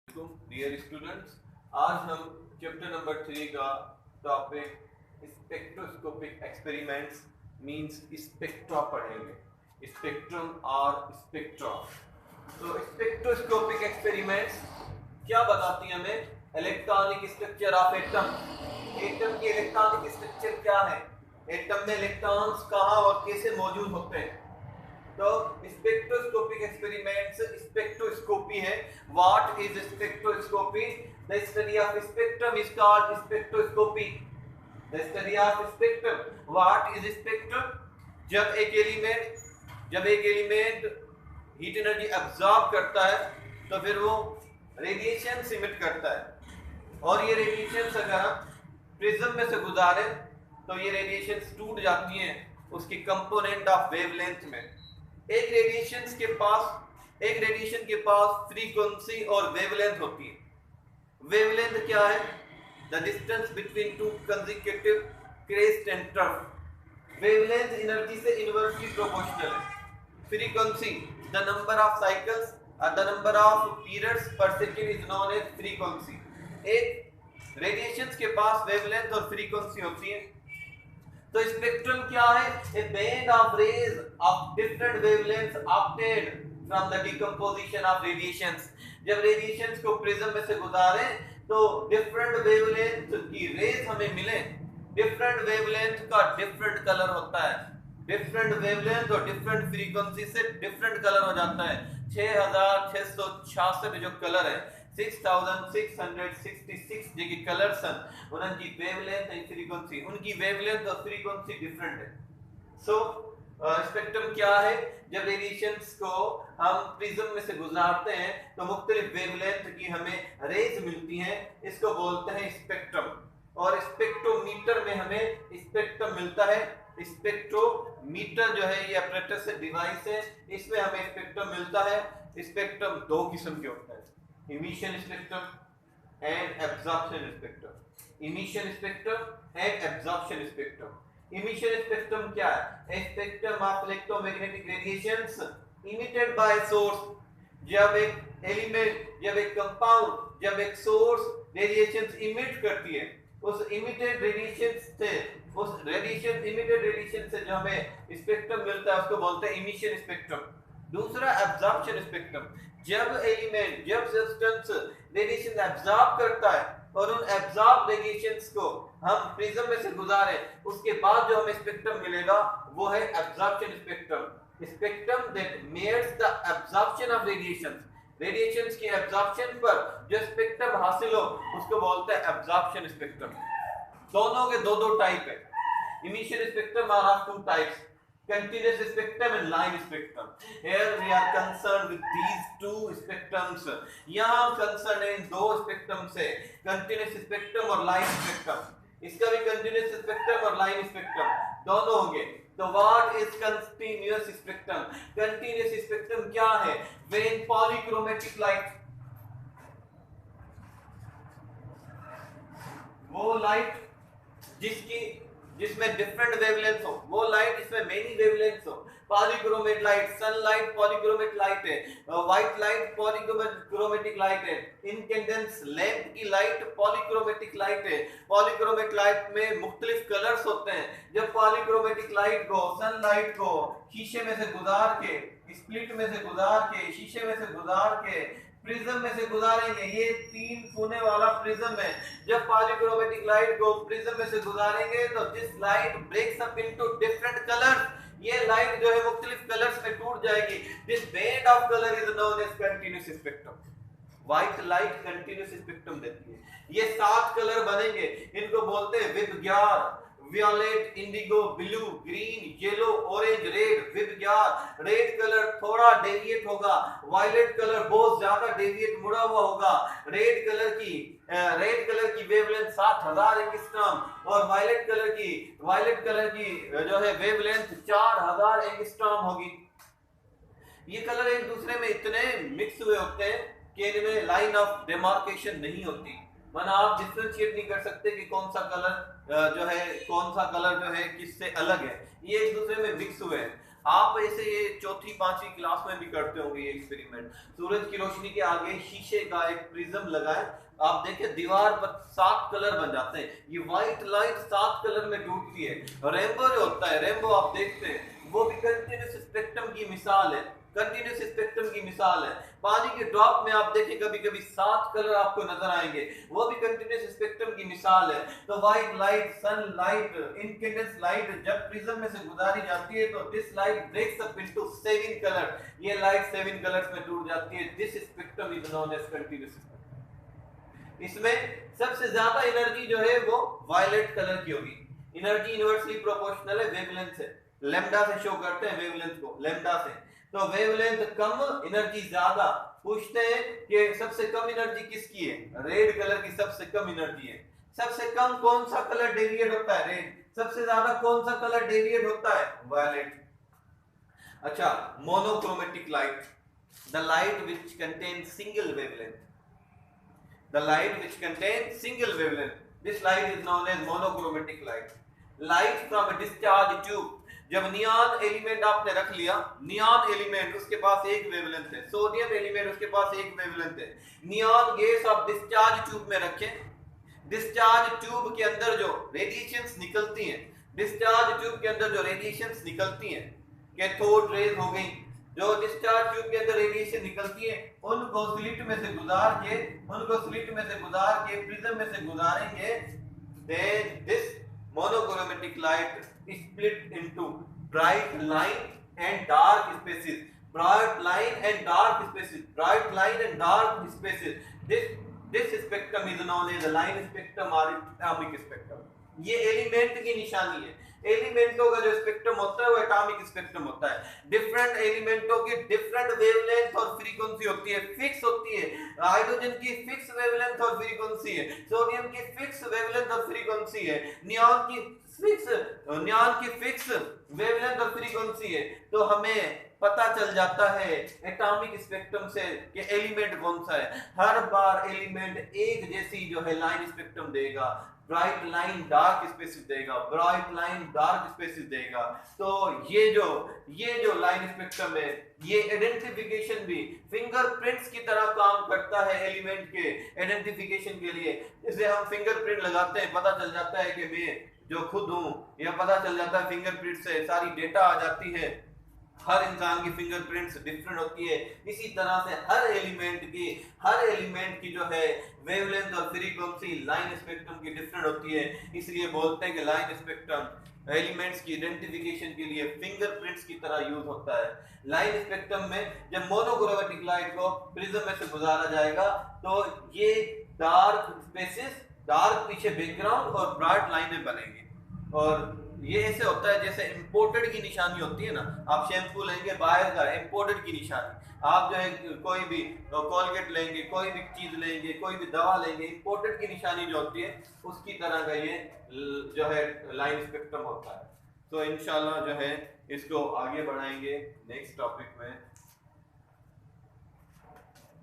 Dear students, आज हम chapter number 3 का topic spectroscopic experiments means spectra पढ़ेंगे। स्पेक्ट्रम और स्पेक्ट्रा। तो स्पेक्ट्रोस्कोपिक एक्सपेरिमेंट्स क्या बताती हैं हमें? Electronic structure of atom. Atom के इलेक्ट्रॉनिक स्ट्रक्चर क्या है, एटम में इलेक्ट्रॉन्स कहाँ और कैसे मौजूद होते हैं। तो स्पेक्ट्रोस्कोपिक एक्सपेरिमेंट्स स्पेक्ट्रोस्कोपी है। What is spectroscopy? The study of spectrum is called spectroscopy. The study of spectrum. What is spectrum? जब एक एलिमेंट हीट एनर्जी अब्सॉर्ब करता है तो फिर वो रेडिएशन इमिट करता है, और ये रेडिएशन अगर हम प्रिज्म में से गुजारे तो ये रेडिएशन टूट जाती हैं उसकी कंपोनेंट ऑफ वेवलेंथ में। एक रेडिएशन के पास फ्रीक्वेंसी और वेवलेंथ होती है। वेवलेंथ क्या है? The distance between two consecutive crest and trough. Wavelength energy से इनवर्सली प्रोपोर्शनल है। Frequency the number of cycles और the number of periods per second is known as frequency. एक रेडिएशंस के पास वेवलेंथ और फ्रीक्वेंसी होती है। तो स्पेक्ट्रम क्या है? A band of rays of different wavelengths obtained from the decomposition of radiations. जब रेडिएशंस को प्रिज्म में से गुजारें तो डिफरेंट वेवलेंथ की रेज हमें मिले। डिफरेंट वेवलेंथ का डिफरेंट कलर होता है। डिफरेंट वेवलेंथ और डिफरेंट फ्रीक्वेंसी से डिफरेंट कलर हो जाता है। 6666 जो कलर है, 6666 जो कलर्स हैं, उनकी वेवलेंथ और फ्रीक्वेंसी, उनकी वेवलेंथ और फ्रीक्वेंसी डिफरेंट है। सो स्पेक्ट्रम क्या है? जब रेडिएशंस को हम प्रिज्म में से गुजारते हैं तो मुख्तलिफ वेवलेंथ की हमें रेज मिलती हैं, इसको बोलते हैं स्पेक्ट्रम। और स्पेक्ट्रोमीटर में हमें स्पेक्ट्रम मिलता है। स्पेक्ट्रोमीटर जो है ये apparatus से डिवाइस है, इसमें हमें स्पेक्ट्रम मिलता है। स्पेक्ट्रम दो किस्म के होते हैं, emission spectrum and absorption spectrum. Emission spectrum and absorption spectrum. Emission spectrum क्या है? Spectrum of electromagnetic radiations emitted by source. जब एक कंपाउंड जब एक सोर्स रेडिएशंस इमिट करती है, उस इमिटेड रेडिएशन से जो हमें स्पेक्ट्रम मिलता है उसको बोलते हैं इमिशन स्पेक्ट्रम। दूसरा एब्जॉर्प्शन स्पेक्ट्रम। जब सब्सटेंस रेडिएशन एब्जॉर्ब करता है और उन एब्जॉर्ब रेडिएशंस को हम प्रिज्म में से गुजारे, उसके बाद जो हमें स्पेक्ट्रम मिलेगा वो है absorption spectrum. Spectrum that measures the absorption of radiations की एब्जॉर्प्शन पर जो स्पेक्ट्रम हासिल हो उसको बोलते हैं एब्जॉर्प्शन स्पेक्ट्रम। दोनों के दो टाइप है। Emission spectrum are of two types, continuous spectrum and line spectrum. Here we are concerned with these two spectrums. यहाँ concern है इन दो स्पेक्ट्रम से, continuous spectrum और line spectrum। इसका भी continuous spectrum और line spectrum दोनों होंगे। तो what is continuous spectrum? Continuous spectrum क्या है? When polychromatic light, वो लाइट जिसमें डिफरेंट वेवलेंथ हो, वो लाइट जिसमें मेनी वेवलेंथ्स हो। पॉलीक्रोमेट लाइट, सनलाइट पॉलीक्रोमेट लाइट है, व्हाइट लाइट पॉलीक्रोमेटिक लाइट है, इनकेंडेंस लैंप की लाइट पॉलीक्रोमेटिक लाइट है। पॉलीक्रोमेट लाइट में मुख्तलिफ कलर्स होते हैं। जब पॉलीक्रोमेटिक लाइट को, सनलाइट को शीशे में से गुजार के, स्प्लिट में से गुजार के, शीशे में से गुजार के, प्रिज्म में से गुजारेंगे, ये तीन कोने वाला प्रिज्म है। जब पॉलीक्रोमेटिक लाइट को प्रिज्म में से गुजारेंगे तो this light breaks up into different colours. ये लाइट जो है मुख्तलिफ कलर्स में टूट जाएगी। This band of colour is known as continuous spectrum. White light continuous spectrum देती है। ये 7 कलर बनेंगे, इनको बोलते हैं VIBGYOR. Violet, indigo, blue, green, yellow, orange, red. VIBGYOR red colour थोड़ा डेविएट होगा, वायलेट कलर बहुत ज्यादा डेविएट मुड़ा हुआ होगा। रेड कलर की वेवलेंथ 7000 एंगस्ट्रॉम और वायलेट कलर की जो है वेवलेंथ 4000 एंगस्ट्रॉम होगी। ये कलर एक दूसरे में इतने मिक्स हुए होते हैं कि इनमें लाइन ऑफ डेमार्केशन नहीं होती, माना आप डिफरेंशिएट नहीं कर सकते कि कौन सा कलर जो है किससे अलग है। ये एक दूसरे में मिक्स हुए हैं। आप ऐसे ये चौथी पांचवी क्लास में भी करते होंगे ये एक्सपेरिमेंट। सूरज की रोशनी के आगे शीशे का एक प्रिज्म लगाए, आप देखें दीवार पर 7 कलर बन जाते हैं। ये व्हाइट लाइट 7 कलर में टूटती है। रेनबो जो होता है, रेनबो आप देखते हैं वो भी कंटीन्यूअस स्पेक्ट्रम की मिसाल है, कंटीन्यूअस स्पेक्ट्रम की मिसाल है। पानी के ड्रॉप में आप देखें कभी कभी 7 कलर आपको नजर आएंगे, वो भी कंटीन्यूअस स्पेक्ट्रम की मिसाल है। तो white light, sun light, incandescent light जब प्रिज्म में से गुजारी जाती है तो this light breaks up into 7 colour, ये लाइट 7 कलर्स में टूट जाती है। This spectrum is known as continuous spectrum. इसमें सबसे ज्यादा एनर्जी जो है वो वायलेट कलर की होगी। एनर्जी इनवर्सली प्रोपोर्शनल है वेवलेंथ से, लैम्डा से शो करते हैं वेवलेंथ को, लैम्डा से। तो वेवलेंथ कम, एनर्जी ज्यादा। पूछते हैं कि सबसे कम एनर्जी किसकी है? रेड कलर की सबसे कम एनर्जी है। सबसे कम कौन सा कलर डेविएट होता है? रेड। सबसे ज्यादा कौन सा कलर डेविएट होता है? वायलेट। अच्छा, monochromatic light, the light which contains single wavelength, the light which contains single wavelength, this light is known as monochromatic light. Light from a discharge tube, जब नियॉन एलिमेंट आपने रख लिया, neon element उसके पास एक wavelength है, sodium element उसके पास एक wavelength है। नियॉन गैस आप डिस्चार्ज ट्यूब में रखें, डिस्चार्ज ट्यूब के अंदर जो रेडिएशंस निकलती हैं, डिस्चार्ज ट्यूब के अंदर जो रेडिएशंस निकलती हैं, कैथोड रेज हो गई, जो डिस्चार्ज ट्यूब के अंदर रेडिएशन निकलती है, उनको स्लिट में से गुजार के, प्रिज्म में से गुजारेंगे, then this monochromatic light is split into bright line and dark spaces, bright line and dark spaces, bright line and dark spaces. This spectrum is known as the line spectrum or atomic spectrum. ये element की निशानी है। एलिमेंटों का जो spectrum होता है वो atomic spectrum होता है। डिफरेंट एलिमेंटों की डिफरेंट वेवलेंथ और फ्रीक्वेंसी होती है, फिक्स होती है। हाइड्रोजन की फिक्स वेवलेंथ और फ्रीक्वेंसी है, सोडियम की फिक्स वेवलेंथ और फ्रीक्वेंसी है, नियॉन की फिक्स वेवलेंथ और फ्रीक्वेंसी है। तो हमें पता चल जाता है एटॉमिक स्पेक्ट्रम से कि एलिमेंट कौन सा है। हर बार एलिमेंट एक जैसी जो है लाइन स्पेक्ट्रम देगा, ब्राइट लाइन डार्क स्पेसिस देगा, ब्राइट लाइन डार्क स्पेसिस देगा। तो ये जो लाइन स्पेक्ट्रम है, ये आइडेंटिफिकेशन भी फिंगरप्रिंट्स की तरह काम करता है एलिमेंट के आइडेंटिफिकेशन के लिए। जैसे हम फिंगरप्रिंट लगाते हैं, पता चल जाता है कि मैं जो खुद हूं, या पता चल जाता है फिंगरप्रिंट से सारी डेटा आ जाती है। हर इंसान की फिंगरप्रिंट्स डिफरेंट होती है। इसी तरह से हर एलिमेंट की जो है वेवलेंथ और फ्रीक्वेंसी लाइन स्पेक्ट्रम की डिफरेंट होती है। इसलिए बोलते हैं कि लाइन स्पेक्ट्रम एलिमेंट्स की आइडेंटिफिकेशन के लिए फिंगरप्रिंट्स की तरह यूज होता है। लाइन स्पेक्ट्रम में जब मोनोक्रोमेटिक लाइट को प्रिज्म में से गुजारा जाएगा तो ये डार्क स्पेसेस, डार्क पीछे बैकग्राउंड और ब्राइट लाइनें बनेंगी। और ये ऐसे होता है जैसे इंपोर्टेड की निशानी होती है ना, आप शैम्पू लेंगे बाहर का, इंपोर्टेड की निशानी। आप जो है कोई भी कोलगेट लेंगे, कोई भी चीज लेंगे, कोई भी दवा लेंगे, इंपोर्टेड की निशानी जो होती है उसकी तरह का ये जो है लाइन स्पेक्ट्रम होता है। तो इंशाल्लाह जो है इसको आगे बढ़ाएंगे नेक्स्ट टॉपिक में।